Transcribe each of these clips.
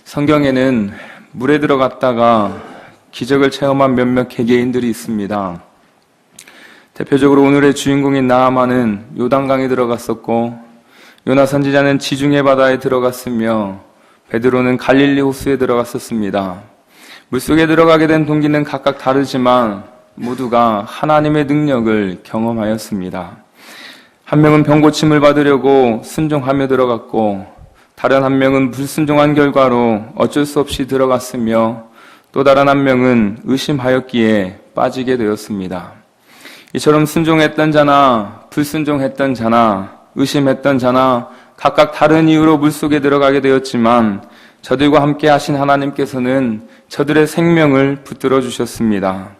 성경에는 물에 들어갔다가 기적을 체험한 몇몇 개개인들이 있습니다. 대표적으로 오늘의 주인공인 나아만은 요단강에 들어갔었고, 요나 선지자는 지중해 바다에 들어갔으며 베드로는 갈릴리 호수에 들어갔었습니다. 물속에 들어가게 된 동기는 각각 다르지만 모두가 하나님의 능력을 경험하였습니다. 한 명은 병고침을 받으려고 순종하며 들어갔고, 다른 한 명은 불순종한 결과로 어쩔 수 없이 들어갔으며, 또 다른 한 명은 의심하였기에 빠지게 되었습니다. 이처럼 순종했던 자나 불순종했던 자나 의심했던 자나 각각 다른 이유로 물속에 들어가게 되었지만, 저들과 함께 하신 하나님께서는 저들의 생명을 붙들어 주셨습니다.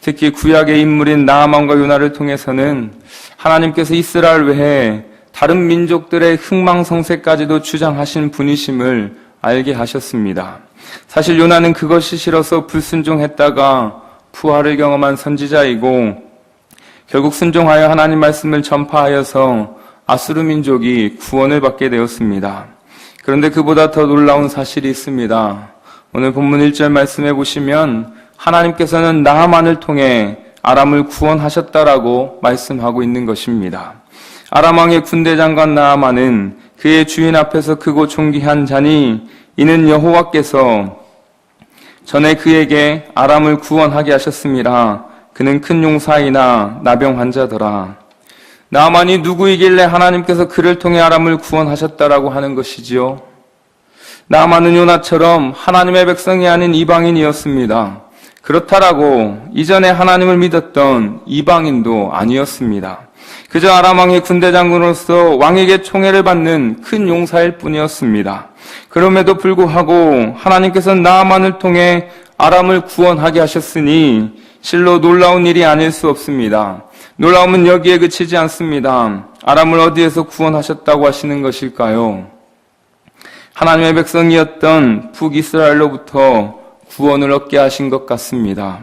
특히 구약의 인물인 나아만과 요나를 통해서는 하나님께서 이스라엘 외에 다른 민족들의 흥망성쇠까지도 주장하신 분이심을 알게 하셨습니다. 사실 요나는 그것이 싫어서 불순종했다가 부활을 경험한 선지자이고, 결국 순종하여 하나님 말씀을 전파하여서 아수르 민족이 구원을 받게 되었습니다. 그런데 그보다 더 놀라운 사실이 있습니다. 오늘 본문 1절 말씀해 보시면 하나님께서는 나아만을 통해 아람을 구원하셨다라고 말씀하고 있는 것입니다. 아람 왕의 군대 장관 나아만은 그의 주인 앞에서 크고 존귀한 자니, 이는 여호와께서 전에 그에게 아람을 구원하게 하셨습니다. 그는 큰 용사이나 나병 환자더라. 나아만이 누구이길래 하나님께서 그를 통해 아람을 구원하셨다라고 하는 것이지요? 나아만은 요나처럼 하나님의 백성이 아닌 이방인이었습니다. 그렇다라고 이전에 하나님을 믿었던 이방인도 아니었습니다. 그저 아람 왕의 군대 장군으로서 왕에게 총애를 받는 큰 용사일 뿐이었습니다. 그럼에도 불구하고 하나님께서는 나아만을 통해 아람을 구원하게 하셨으니 실로 놀라운 일이 아닐 수 없습니다. 놀라움은 여기에 그치지 않습니다. 아람을 어디에서 구원하셨다고 하시는 것일까요? 하나님의 백성이었던 북이스라엘로부터 구원을 얻게 하신 것 같습니다.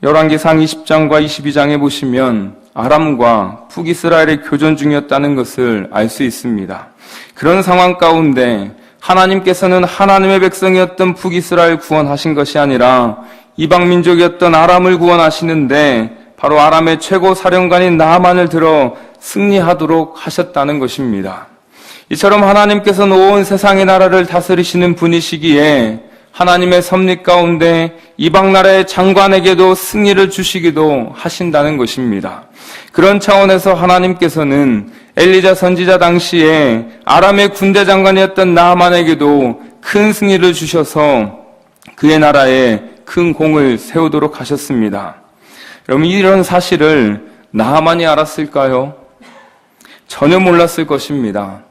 열왕기상 20장과 22장에 보시면 아람과 북이스라엘의 교전 중이었다는 것을 알 수 있습니다. 그런 상황 가운데 하나님께서는 하나님의 백성이었던 북이스라엘 구원하신 것이 아니라 이방 민족이었던 아람을 구원하시는데, 바로 아람의 최고 사령관인 나아만을 들어 승리하도록 하셨다는 것입니다. 이처럼 하나님께서는 온 세상의 나라를 다스리시는 분이시기에 하나님의 섭리 가운데 이방 나라의 장관에게도 승리를 주시기도 하신다는 것입니다. 그런 차원에서 하나님께서는 엘리자 선지자 당시에 아람의 군대 장관이었던 나아만에게도 큰 승리를 주셔서 그의 나라에 큰 공을 세우도록 하셨습니다. 여러분, 이런 사실을 나아만이 알았을까요? 전혀 몰랐을 것입니다.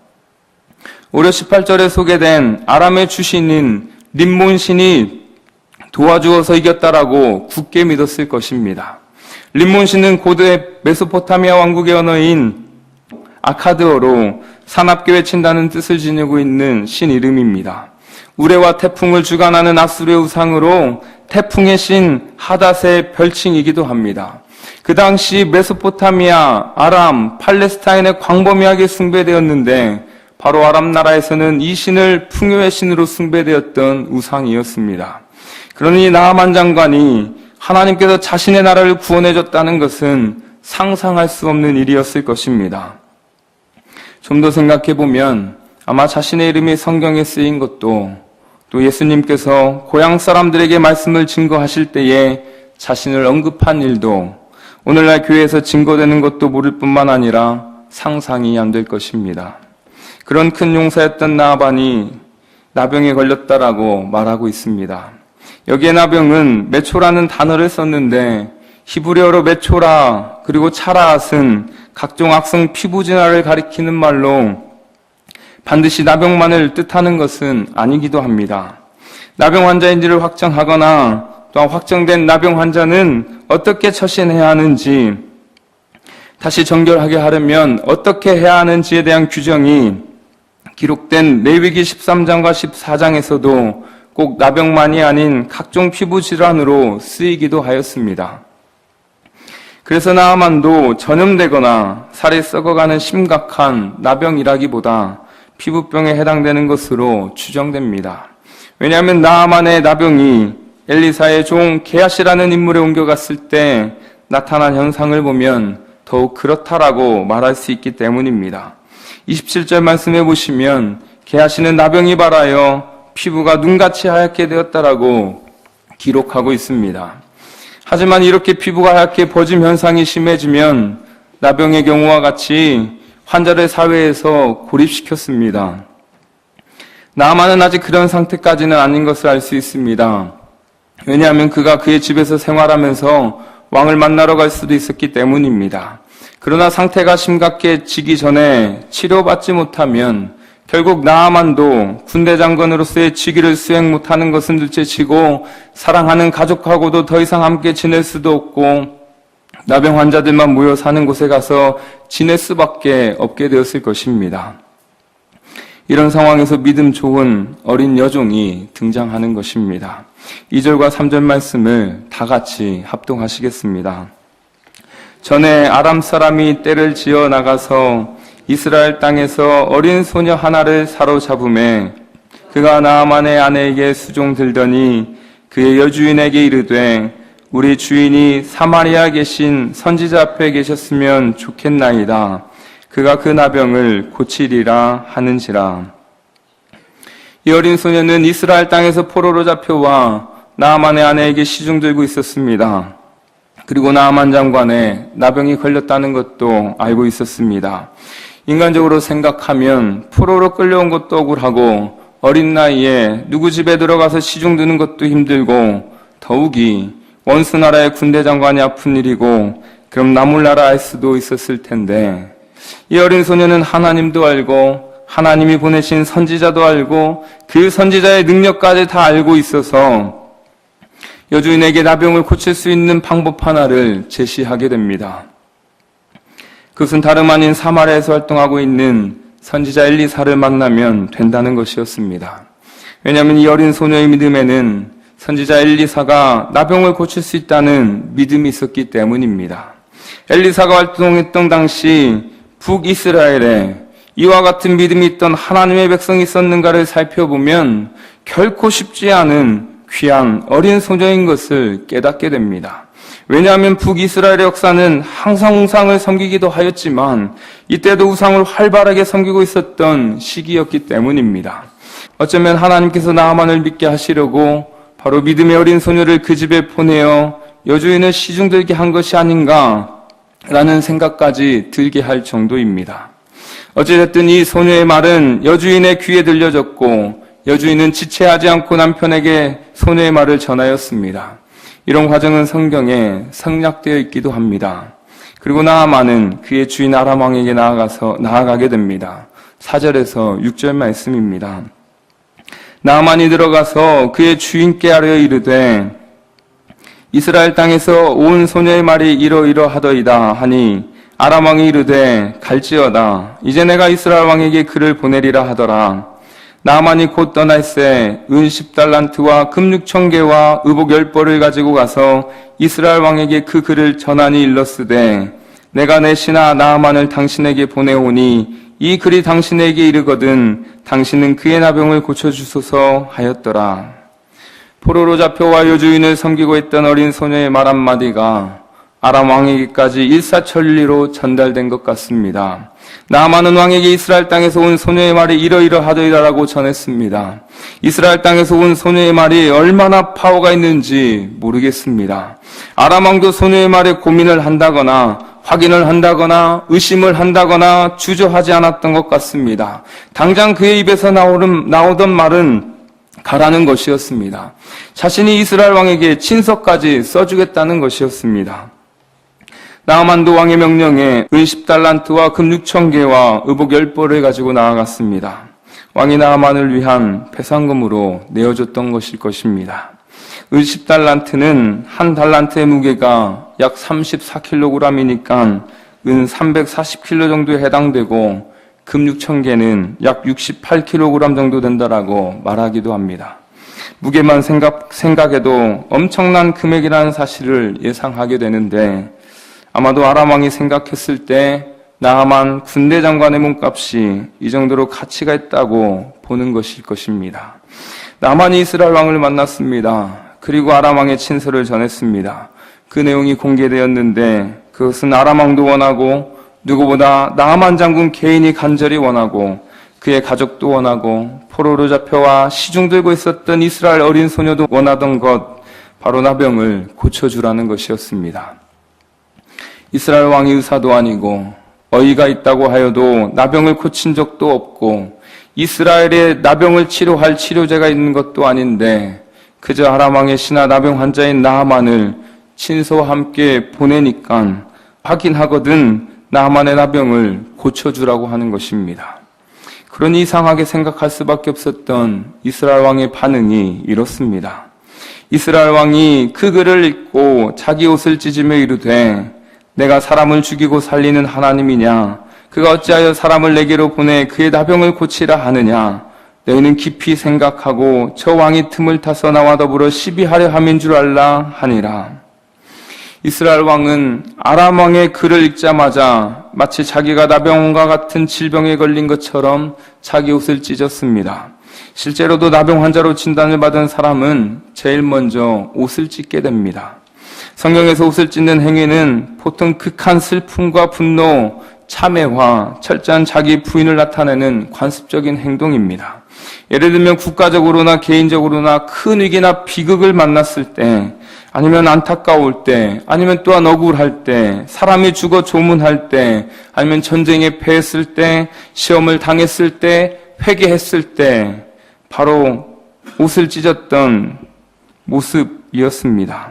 5절 18절에 소개된 아람의 주신인 림몬 신이 도와주어서 이겼다라고 굳게 믿었을 것입니다. 림몬 신은 고대 메소포타미아 왕국의 언어인 아카드어로 사납게 외친다는 뜻을 지니고 있는 신 이름입니다. 우레와 태풍을 주관하는 아수르의 우상으로 태풍의 신 하닷의 별칭이기도 합니다. 그 당시 메소포타미아, 아람, 팔레스타인에 광범위하게 숭배되었는데, 바로 아람 나라에서는 이 신을 풍요의 신으로 숭배되었던 우상이었습니다. 그러니 나아만 장관이 하나님께서 자신의 나라를 구원해줬다는 것은 상상할 수 없는 일이었을 것입니다. 좀 더 생각해보면 아마 자신의 이름이 성경에 쓰인 것도, 또 예수님께서 고향 사람들에게 말씀을 증거하실 때에 자신을 언급한 일도 오늘날 교회에서 증거되는 것도 모를 뿐만 아니라 상상이 안 될 것입니다. 그런 큰 용사였던 나아만이 나병에 걸렸다라고 말하고 있습니다. 여기에 나병은 메초라는 단어를 썼는데, 히브리어로 메초라 그리고 차라앗은 각종 악성 피부 진화를 가리키는 말로 반드시 나병만을 뜻하는 것은 아니기도 합니다. 나병 환자인지를 확정하거나 또한 확정된 나병 환자는 어떻게 처신해야 하는지, 다시 정결하게 하려면 어떻게 해야 하는지에 대한 규정이 기록된 레위기 13장과 14장에서도 꼭 나병만이 아닌 각종 피부 질환으로 쓰이기도 하였습니다. 그래서 나아만도 전염되거나 살이 썩어가는 심각한 나병이라기보다 피부병에 해당되는 것으로 추정됩니다. 왜냐하면 나아만의 나병이 엘리사의 종 게하시라는 인물에 옮겨갔을 때 나타난 현상을 보면 더욱 그렇다라고 말할 수 있기 때문입니다. 27절 말씀해 보시면 게하시는 나병이 발하여 피부가 눈같이 하얗게 되었다라고 기록하고 있습니다. 하지만 이렇게 피부가 하얗게 버짐 현상이 심해지면 나병의 경우와 같이 환자를 사회에서 고립시켰습니다. 나아만은 아직 그런 상태까지는 아닌 것을 알 수 있습니다. 왜냐하면 그가 그의 집에서 생활하면서 왕을 만나러 갈 수도 있었기 때문입니다. 그러나 상태가 심각해지기 전에 치료받지 못하면 결국 나아만도 군대 장관으로서의 직위를 수행 못하는 것은 둘째치고 사랑하는 가족하고도 더 이상 함께 지낼 수도 없고 나병 환자들만 모여 사는 곳에 가서 지낼 수밖에 없게 되었을 것입니다. 이런 상황에서 믿음 좋은 어린 여종이 등장하는 것입니다. 2절과 3절 말씀을 다 같이 합동하시겠습니다. 전에 아람 사람이 떼를 지어 나가서 이스라엘 땅에서 어린 소녀 하나를 사로잡음에 그가 나아만의 아내에게 수종들더니 그의 여주인에게 이르되 우리 주인이 사마리아 계신 선지자 앞에 계셨으면 좋겠나이다. 그가 그 나병을 고치리라 하는지라. 이 어린 소녀는 이스라엘 땅에서 포로로 잡혀와 나아만의 아내에게 시중 들고 있었습니다. 그리고 나아만 장관에 나병이 걸렸다는 것도 알고 있었습니다. 인간적으로 생각하면 포로로 끌려온 것도 억울하고 어린 나이에 누구 집에 들어가서 시중 드는 것도 힘들고 더욱이 원수 나라의 군대 장관이 아픈 일이고 그럼 나 몰라라 할 수도 있었을 텐데 이 어린 소녀는 하나님도 알고 하나님이 보내신 선지자도 알고 그 선지자의 능력까지 다 알고 있어서 여주인에게 나병을 고칠 수 있는 방법 하나를 제시하게 됩니다. 그것은 다름 아닌 사마리아에서 활동하고 있는 선지자 엘리사를 만나면 된다는 것이었습니다. 왜냐하면 이 어린 소녀의 믿음에는 선지자 엘리사가 나병을 고칠 수 있다는 믿음이 있었기 때문입니다. 엘리사가 활동했던 당시 북이스라엘에 이와 같은 믿음이 있던 하나님의 백성이 있었는가를 살펴보면 결코 쉽지 않은 귀한 어린 소녀인 것을 깨닫게 됩니다. 왜냐하면 북이스라엘의 역사는 항상 우상을 섬기기도 하였지만 이때도 우상을 활발하게 섬기고 있었던 시기였기 때문입니다. 어쩌면 하나님께서 나아만을 믿게 하시려고 바로 믿음의 어린 소녀를 그 집에 보내어 여주인을 시중들게 한 것이 아닌가라는 생각까지 들게 할 정도입니다. 어찌됐든 이 소녀의 말은 여주인의 귀에 들려졌고 여주인은 지체하지 않고 남편에게 소녀의 말을 전하였습니다. 이런 과정은 성경에 생략되어 있기도 합니다. 그리고 나아만은 그의 주인 아람 왕에게 나아가게 됩니다. 4절에서 6절 말씀입니다. 나아만이 들어가서 그의 주인께 아뢰어 이르되 이스라엘 땅에서 온 소녀의 말이 이러이러하더이다 하니 아람 왕이 이르되 갈지어다. 이제 내가 이스라엘 왕에게 그를 보내리라 하더라. 나아만이 곧 떠날새 은 10달란트와 금 6,000개와 의복 10벌을 가지고 가서 이스라엘 왕에게 그 글을 전하니 일렀으되 내가 내 신하 나아만을 당신에게 보내오니 이 글이 당신에게 이르거든 당신은 그의 나병을 고쳐주소서 하였더라. 포로로 잡혀와 여주인을 섬기고 있던 어린 소녀의 말 한마디가 아람 왕에게까지 일사천리로 전달된 것 같습니다. 나아만은 왕에게 이스라엘 땅에서 온 소녀의 말이 이러이러하더이다라고 전했습니다. 이스라엘 땅에서 온 소녀의 말이 얼마나 파워가 있는지 모르겠습니다. 아람 왕도 소녀의 말에 고민을 한다거나 확인을 한다거나 의심을 한다거나 주저하지 않았던 것 같습니다. 당장 그의 입에서 나오던 말은 가라는 것이었습니다. 자신이 이스라엘 왕에게 친서까지 써주겠다는 것이었습니다. 나아만도 왕의 명령에 은 10달란트와 금 6,000개와 의복 10벌을 가지고 나아갔습니다. 왕이 나아만을 위한 배상금으로 내어줬던 것일 것입니다. 은 10달란트는 한 달란트의 무게가 약 34kg이니까 은 340kg 정도에 해당되고 금 6,000개는 약 68kg 정도 된다라고 말하기도 합니다. 무게만 생각해도 엄청난 금액이라는 사실을 예상하게 되는데 아마도 아람 왕이 생각했을 때 나아만 군대 장관의 몸값이 이 정도로 가치가 있다고 보는 것일 것입니다. 나만이 이스라엘 왕을 만났습니다. 그리고 아람 왕의 친서를 전했습니다. 그 내용이 공개되었는데 그것은 아람 왕도 원하고 누구보다 나아만 장군 개인이 간절히 원하고 그의 가족도 원하고 포로로 잡혀와 시중 들고 있었던 이스라엘 어린 소녀도 원하던 것, 바로 나병을 고쳐주라는 것이었습니다. 이스라엘 왕이 의사도 아니고 어이가 있다고 하여도 나병을 고친 적도 없고 이스라엘에 나병을 치료할 치료제가 있는 것도 아닌데 그저 아람 왕의 신하 나병 환자인 나아만을 친서와 함께 보내니까 확인하거든 나아만의 나병을 고쳐주라고 하는 것입니다. 그러니 이상하게 생각할 수밖에 없었던 이스라엘 왕의 반응이 이렇습니다. 이스라엘 왕이 그 글을 읽고 자기 옷을 찢으며 이르되 내가 사람을 죽이고 살리는 하나님이냐? 그가 어찌하여 사람을 내게로 보내 그의 나병을 고치라 하느냐? 너희는 깊이 생각하고 저 왕이 틈을 타서 나와 더불어 시비하려 함인 줄 알라 하니라. 이스라엘 왕은 아람 왕의 글을 읽자마자 마치 자기가 나병과 같은 질병에 걸린 것처럼 자기 옷을 찢었습니다. 실제로도 나병 환자로 진단을 받은 사람은 제일 먼저 옷을 찢게 됩니다. 성경에서 옷을 찢는 행위는 보통 극한 슬픔과 분노, 참회와 철저한 자기 부인을 나타내는 관습적인 행동입니다. 예를 들면 국가적으로나 개인적으로나 큰 위기나 비극을 만났을 때, 아니면 안타까울 때, 아니면 또한 억울할 때, 사람이 죽어 조문할 때, 아니면 전쟁에 패했을 때, 시험을 당했을 때, 회개했을 때, 바로 옷을 찢었던 모습이었습니다.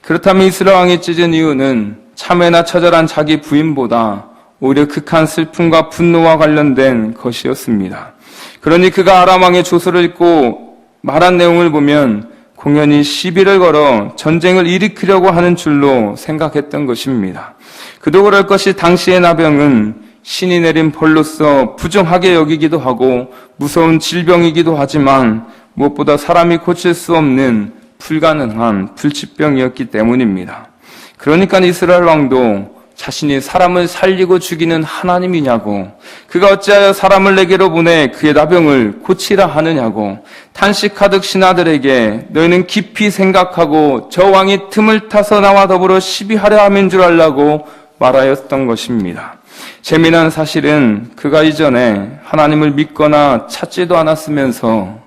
그렇다면 이스라엘 왕이 찢은 이유는 참회나 처절한 자기 부인보다 오히려 극한 슬픔과 분노와 관련된 것이었습니다. 그러니 그가 아람 왕의 조서를 읽고 말한 내용을 보면 공연히 시비를 걸어 전쟁을 일으키려고 하는 줄로 생각했던 것입니다. 그도 그럴 것이 당시의 나병은 신이 내린 벌로서 부정하게 여기기도 하고 무서운 질병이기도 하지만 무엇보다 사람이 고칠 수 없는 불가능한 불치병이었기 때문입니다. 그러니까 이스라엘 왕도 자신이 사람을 살리고 죽이는 하나님이냐고, 그가 어찌하여 사람을 내게로 보내 그의 나병을 고치라 하느냐고 탄식하듯 신하들에게 너희는 깊이 생각하고 저 왕이 틈을 타서 나와 더불어 시비하려 함인 줄 알라고 말하였던 것입니다. 재미난 사실은 그가 이전에 하나님을 믿거나 찾지도 않았으면서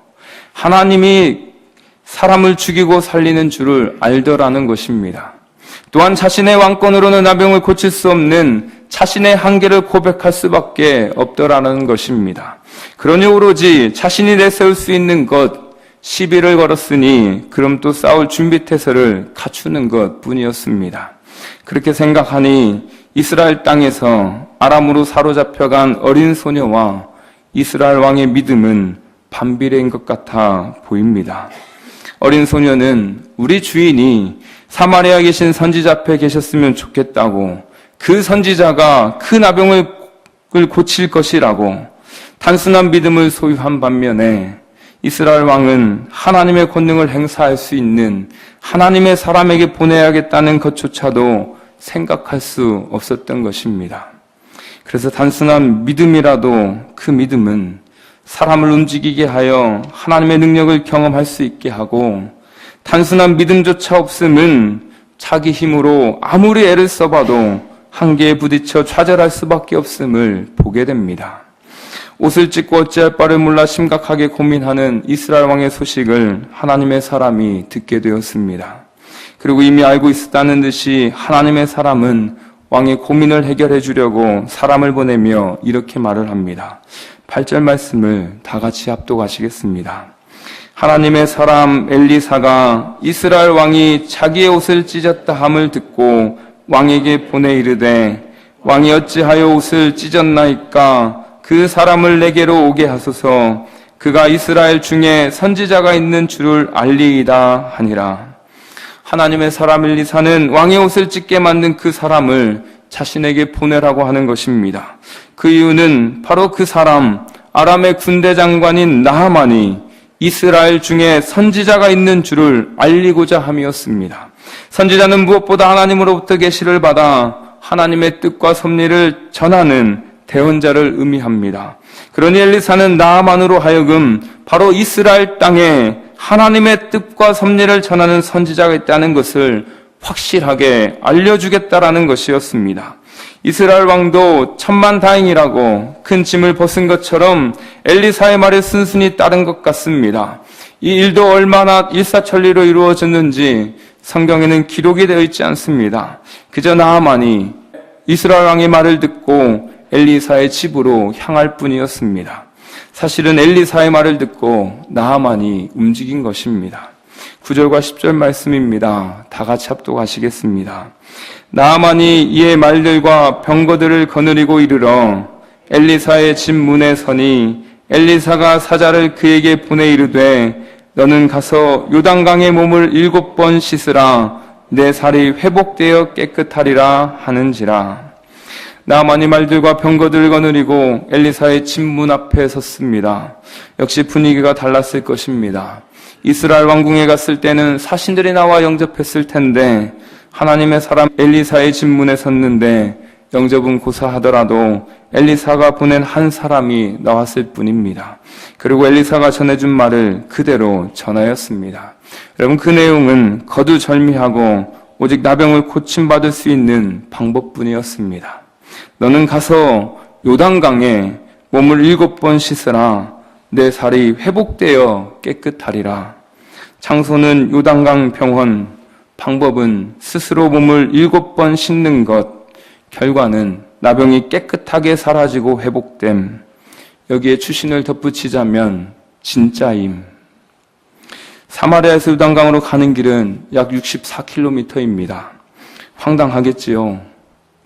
하나님이 사람을 죽이고 살리는 줄을 알더라는 것입니다. 또한 자신의 왕권으로는 나병을 고칠 수 없는 자신의 한계를 고백할 수밖에 없더라는 것입니다. 그러니 오로지 자신이 내세울 수 있는 것, 시비를 걸었으니 그럼 또 싸울 준비태세를 갖추는 것 뿐이었습니다. 그렇게 생각하니 이스라엘 땅에서 아람으로 사로잡혀간 어린 소녀와 이스라엘 왕의 믿음은 반비례인 것 같아 보입니다. 어린 소녀는 우리 주인이 사마리아에 계신 선지자 앞에 계셨으면 좋겠다고, 그 선지자가 그 나병을 고칠 것이라고 단순한 믿음을 소유한 반면에 이스라엘 왕은 하나님의 권능을 행사할 수 있는 하나님의 사람에게 보내야겠다는 것조차도 생각할 수 없었던 것입니다. 그래서 단순한 믿음이라도 그 믿음은 사람을 움직이게 하여 하나님의 능력을 경험할 수 있게 하고, 단순한 믿음조차 없음은 자기 힘으로 아무리 애를 써봐도 한계에 부딪혀 좌절할 수밖에 없음을 보게 됩니다. 옷을 찢고 어찌할 바를 몰라 심각하게 고민하는 이스라엘 왕의 소식을 하나님의 사람이 듣게 되었습니다. 그리고 이미 알고 있었다는 듯이 하나님의 사람은 왕의 고민을 해결해 주려고 사람을 보내며 이렇게 말을 합니다. 8절 말씀을 다 같이 합독하시겠습니다. 하나님의 사람 엘리사가 이스라엘 왕이 자기의 옷을 찢었다 함을 듣고 왕에게 보내 이르되 왕이 어찌하여 옷을 찢었나이까? 그 사람을 내게로 오게 하소서. 그가 이스라엘 중에 선지자가 있는 줄을 알리이다 하니라. 하나님의 사람 엘리사는 왕의 옷을 찢게 만든 그 사람을 자신에게 보내라고 하는 것입니다. 그 이유는 바로 그 사람, 아람의 군대 장관인 나하만이 이스라엘 중에 선지자가 있는 줄을 알리고자 함이었습니다. 선지자는 무엇보다 하나님으로부터 계시를 받아 하나님의 뜻과 섭리를 전하는 대언자를 의미합니다. 그러니 엘리사는 나하만으로 하여금 바로 이스라엘 땅에 하나님의 뜻과 섭리를 전하는 선지자가 있다는 것을 확실하게 알려주겠다라는 것이었습니다. 이스라엘 왕도 천만다행이라고 큰 짐을 벗은 것처럼 엘리사의 말에 순순히 따른 것 같습니다. 이 일도 얼마나 일사천리로 이루어졌는지 성경에는 기록이 되어 있지 않습니다. 그저 나아만이 이스라엘 왕의 말을 듣고 엘리사의 집으로 향할 뿐이었습니다. 사실은 엘리사의 말을 듣고 나아만이 움직인 것입니다. 9절과 10절 말씀입니다. 다 같이 합독하시겠습니다. 나아만이 이의 말들과 병거들을 거느리고 이르러 엘리사의 집 문에 서니 엘리사가 사자를 그에게 보내 이르되 너는 가서 요단강에 몸을 7번 씻으라 내 살이 회복되어 깨끗하리라 하는지라. 나아만이 말들과 병거들을 거느리고 엘리사의 집 문 앞에 섰습니다. 역시 분위기가 달랐을 것입니다. 이스라엘 왕궁에 갔을 때는 사신들이 나와 영접했을 텐데 하나님의 사람 엘리사의 집 문에 섰는데 영접은 고사하더라도 엘리사가 보낸 한 사람이 나왔을 뿐입니다. 그리고 엘리사가 전해준 말을 그대로 전하였습니다. 여러분, 그 내용은 거두절미하고 오직 나병을 고침받을 수 있는 방법뿐이었습니다. 너는 가서 요단강에 몸을 7번 씻으라 내 살이 회복되어 깨끗하리라. 장소는 요단강 병원, 방법은 스스로 몸을 7번 씻는 것, 결과는 나병이 깨끗하게 사라지고 회복됨. 여기에 추신을 덧붙이자면 진짜임. 사마리아에서 요단강으로 가는 길은 약 64km입니다. 황당하겠지요.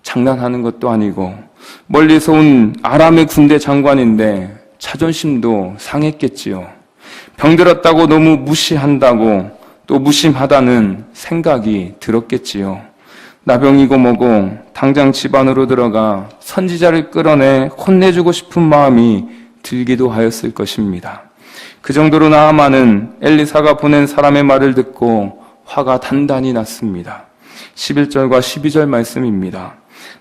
장난하는 것도 아니고 멀리서 온 아람의 군대 장관인데 자존심도 상했겠지요. 병들었다고 너무 무시한다고 또 무심하다는 생각이 들었겠지요. 나병이고 뭐고 당장 집 안으로 들어가 선지자를 끌어내 혼내주고 싶은 마음이 들기도 하였을 것입니다. 그 정도로 나아만은 엘리사가 보낸 사람의 말을 듣고 화가 단단히 났습니다. 11절과 12절 말씀입니다.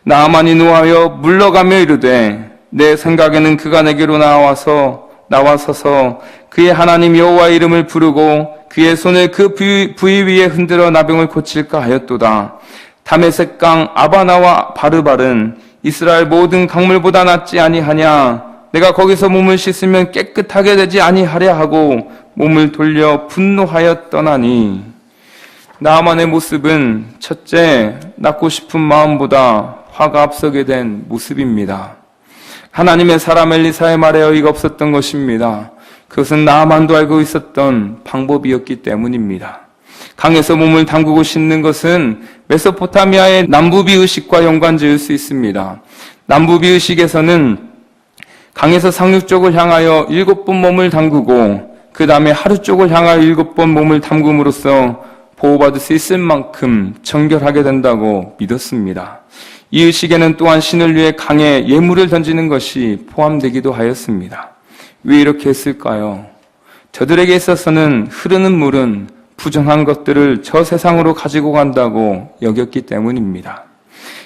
나아만이 노하여 물러가며 이르되 내 생각에는 그가 내게로 나와서서 그의 하나님 여호와의 이름을 부르고 그의 손을 그 부위 위에 흔들어 나병을 고칠까 하였도다. 다메섹 강 아바나와 바르발은 이스라엘 모든 강물보다 낫지 아니하냐. 내가 거기서 몸을 씻으면 깨끗하게 되지 아니하랴 하고 몸을 돌려 분노하여 떠나니. 나아만의 모습은 첫째, 낳고 싶은 마음보다 화가 앞서게 된 모습입니다. 하나님의 사람 엘리사의 말에 어이가 없었던 것입니다. 그것은 나아만도 알고 있었던 방법이었기 때문입니다. 강에서 몸을 담그고 씻는 것은 메소포타미아의 남부비의식과 연관지을 수 있습니다. 남부비의식에서는 강에서 상류 쪽을 향하여 7번 몸을 담그고 그 다음에 하루 쪽을 향하여 7번 몸을 담금으로써 보호받을 수 있을 만큼 정결하게 된다고 믿었습니다. 이 의식에는 또한 신을 위해 강에 예물을 던지는 것이 포함되기도 하였습니다. 왜 이렇게 했을까요? 저들에게 있어서는 흐르는 물은 부정한 것들을 저 세상으로 가지고 간다고 여겼기 때문입니다.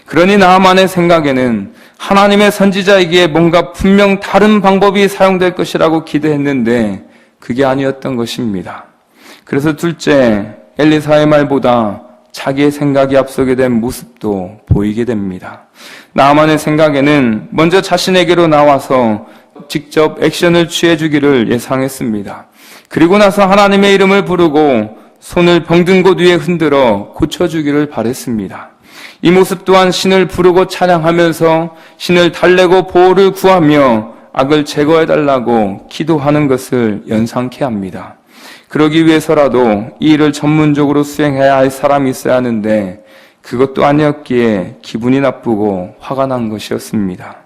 그러니 나아만의 생각에는 하나님의 선지자이기에 뭔가 분명 다른 방법이 사용될 것이라고 기대했는데 그게 아니었던 것입니다. 그래서 둘째, 엘리사의 말보다 자기의 생각이 앞서게 된 모습도 보이게 됩니다. 나아만의 생각에는 먼저 자신에게로 나와서 직접 액션을 취해주기를 예상했습니다. 그리고 나서 하나님의 이름을 부르고 손을 병든 곳 위에 흔들어 고쳐주기를 바랬습니다. 이 모습 또한 신을 부르고 찬양하면서 신을 달래고 보호를 구하며 악을 제거해달라고 기도하는 것을 연상케 합니다. 그러기 위해서라도 이 일을 전문적으로 수행해야 할 사람이 있어야 하는데 그것도 아니었기에 기분이 나쁘고 화가 난 것이었습니다.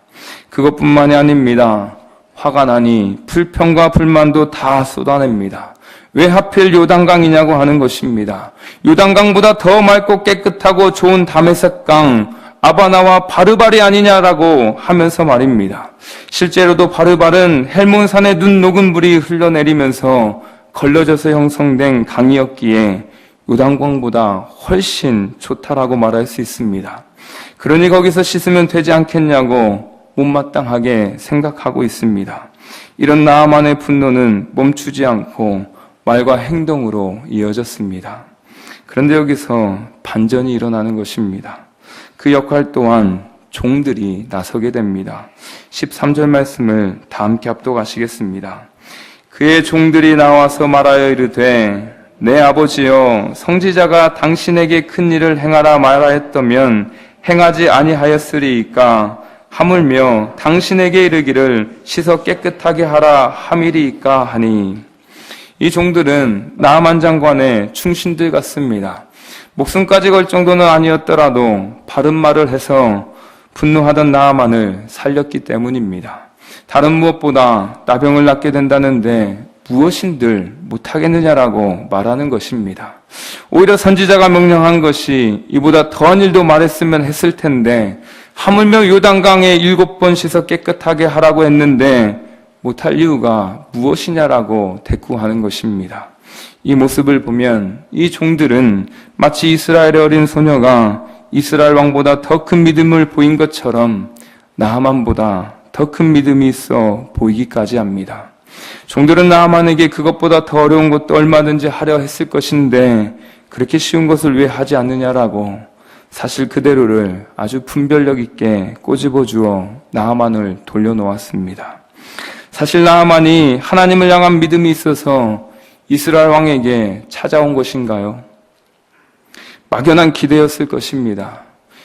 그것뿐만이 아닙니다. 화가 나니 불평과 불만도 다 쏟아냅니다. 왜 하필 요단강이냐고 하는 것입니다. 요단강보다 더 맑고 깨끗하고 좋은 다메섹강 아바나와 바르발이 아니냐라고 하면서 말입니다. 실제로도 바르발은 헬몬산의 눈 녹은 물이 흘러내리면서 걸러져서 형성된 강이었기에 요단강보다 훨씬 좋다라고 말할 수 있습니다. 그러니 거기서 씻으면 되지 않겠냐고 못마땅하게 생각하고 있습니다. 이런 나아만의 분노는 멈추지 않고 말과 행동으로 이어졌습니다. 그런데 여기서 반전이 일어나는 것입니다. 그 역할 또한 종들이 나서게 됩니다. 13절 말씀을 다 함께 합독하시겠습니다. 그의 종들이 나와서 말하여 이르되 내 아버지여 성지자가 당신에게 큰 일을 행하라 말하였다면 행하지 아니하였으리이까 하물며 당신에게 이르기를 씻어 깨끗하게 하라 함이리이까 하니 이 종들은 나아만 장관의 충신들 같습니다. 목숨까지 걸 정도는 아니었더라도 바른 말을 해서 분노하던 나아만을 살렸기 때문입니다. 다른 무엇보다 나병을 낫게 된다는데 무엇인들 못하겠느냐라고 말하는 것입니다. 오히려 선지자가 명령한 것이 이보다 더한 일도 말했으면 했을 텐데 하물며 요단강에 7번 씻어 깨끗하게 하라고 했는데 못할 이유가 무엇이냐라고 대꾸하는 것입니다. 이 모습을 보면 이 종들은 마치 이스라엘의 어린 소녀가 이스라엘 왕보다 더 큰 믿음을 보인 것처럼 나아만보다 더 큰 믿음이 있어 보이기까지 합니다. 종들은 나아만에게 그것보다 더 어려운 것도 얼마든지 하려 했을 것인데 그렇게 쉬운 것을 왜 하지 않느냐라고 사실 그대로를 아주 분별력 있게 꼬집어 주어 나아만을 돌려놓았습니다. 사실 나아만이 하나님을 향한 믿음이 있어서 이스라엘 왕에게 찾아온 것인가요? 막연한 기대였을 것입니다.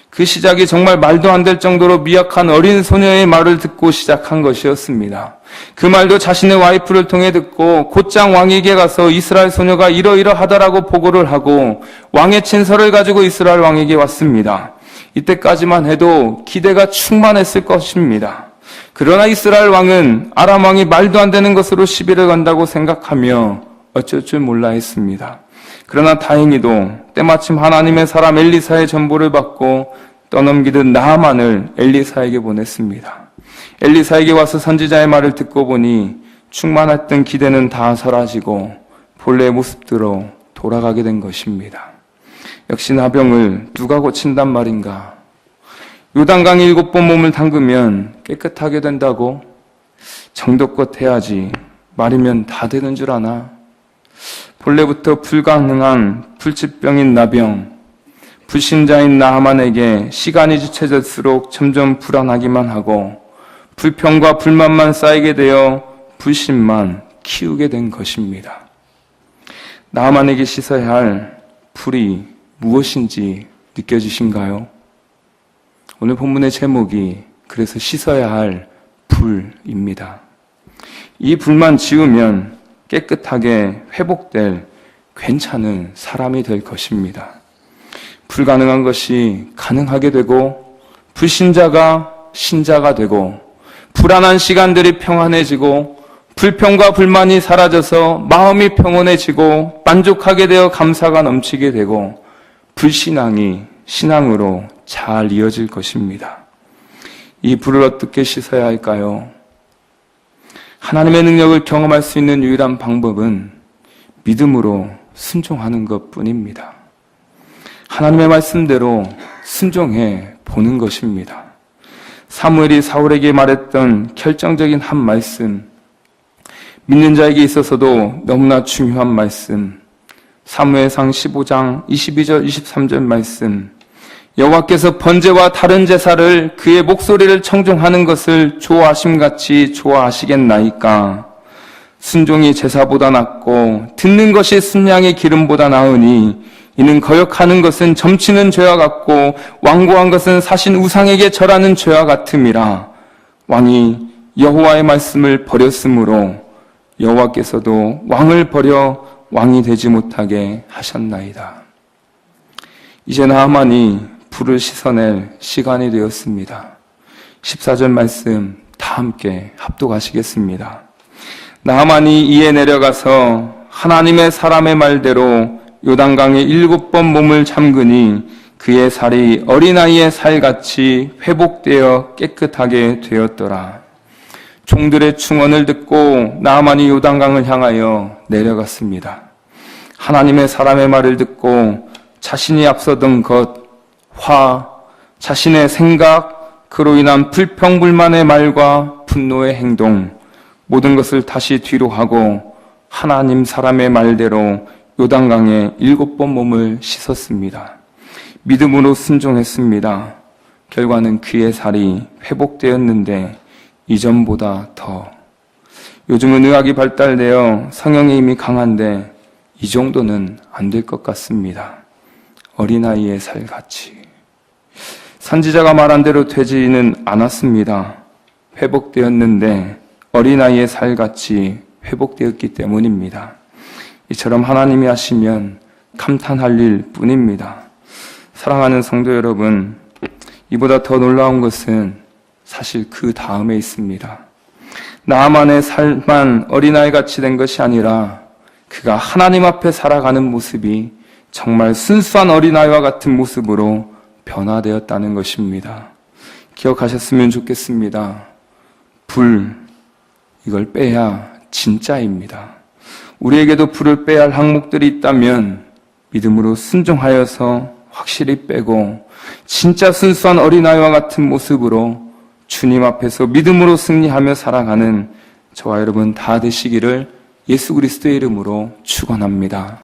그 시작이 정말 말도 안 될 정도로 미약한 어린 소녀의 말을 듣고 시작한 것이었습니다. 그 말도 자신의 와이프를 통해 듣고 곧장 왕에게 가서 이스라엘 소녀가 이러이러하다라고 보고를 하고 왕의 친서를 가지고 이스라엘 왕에게 왔습니다. 이때까지만 해도 기대가 충만했을 것입니다. 그러나 이스라엘 왕은 아람 왕이 말도 안 되는 것으로 시비를 건다고 생각하며 어쩔 줄 몰라 했습니다. 그러나 다행히도 때마침 하나님의 사람 엘리사의 전보를 받고 떠넘기듯 나아만을 엘리사에게 보냈습니다. 엘리사에게 와서 선지자의 말을 듣고 보니 충만했던 기대는 다 사라지고 본래의 모습대로 돌아가게 된 것입니다. 역시 나병을 누가 고친단 말인가? 요단강에 7번 몸을 담그면 깨끗하게 된다고? 정도껏 해야지 말이면 다 되는 줄 아나? 본래부터 불가능한 불치병인 나병, 불신자인 나아만에게 시간이 지체될수록 점점 불안하기만 하고 불평과 불만만 쌓이게 되어 불신만 키우게 된 것입니다. 나아만에게 씻어야 할 불이 무엇인지 느껴지신가요? 오늘 본문의 제목이 그래서 씻어야 할 불입니다. 이 불만 지우면 깨끗하게 회복될 괜찮은 사람이 될 것입니다. 불가능한 것이 가능하게 되고 불신자가 신자가 되고 불안한 시간들이 평안해지고 불평과 불만이 사라져서 마음이 평온해지고 만족하게 되어 감사가 넘치게 되고 불신앙이 신앙으로 잘 이어질 것입니다. 이 불을 어떻게 씻어야 할까요? 하나님의 능력을 경험할 수 있는 유일한 방법은 믿음으로 순종하는 것뿐입니다. 하나님의 말씀대로 순종해 보는 것입니다. 사무엘이 사울에게 말했던 결정적인 한 말씀, 믿는 자에게 있어서도 너무나 중요한 말씀, 사무엘상 15장 22절 23절 말씀, 여호와께서 번제와 다른 제사를 그의 목소리를 청종하는 것을 좋아하심같이 좋아하시겠나이까? 순종이 제사보다 낫고 듣는 것이 순양의 기름보다 나으니 이는 거역하는 것은 점치는 죄와 같고 완고한 것은 사신 우상에게 절하는 죄와 같음이라. 왕이 여호와의 말씀을 버렸으므로 여호와께서도 왕을 버려 왕이 되지 못하게 하셨나이다. 이제 나아만이 불을 씻어낼 시간이 되었습니다. 14절 말씀 다 함께 합독하시겠습니다. 나아만이 이에 내려가서 하나님의 사람의 말대로 요단강에 7번 몸을 잠그니 그의 살이 어린아이의 살같이 회복되어 깨끗하게 되었더라. 종들의 충언을 듣고 나아만이 요단강을 향하여 내려갔습니다. 하나님의 사람의 말을 듣고 자신이 앞서던 것, 자신의 생각, 그로 인한 불평불만의 말과 분노의 행동, 모든 것을 다시 뒤로 하고 하나님 사람의 말대로 요단강에 7번 몸을 씻었습니다. 믿음으로 순종했습니다. 결과는 그의 살이 회복되었는데 이전보다 더. 요즘은 의학이 발달되어 성형의 힘이 강한데 이 정도는 안 될 것 같습니다. 어린아이의 살같이. 선지자가 말한 대로 되지는 않았습니다. 회복되었는데 어린아이의 살같이 회복되었기 때문입니다. 이처럼 하나님이 하시면 감탄할 일 뿐입니다. 사랑하는 성도 여러분, 이보다 더 놀라운 것은 사실 그 다음에 있습니다. 나아만의 삶만 어린아이같이 된 것이 아니라 그가 하나님 앞에 살아가는 모습이 정말 순수한 어린아이와 같은 모습으로 변화되었다는 것입니다. 기억하셨으면 좋겠습니다. 불, 이걸 빼야 진짜입니다. 우리에게도 불을 빼야 할 항목들이 있다면 믿음으로 순종하여서 확실히 빼고 진짜 순수한 어린아이와 같은 모습으로 주님 앞에서 믿음으로 승리하며 살아가는 저와 여러분 다 되시기를 예수 그리스도의 이름으로 축원합니다.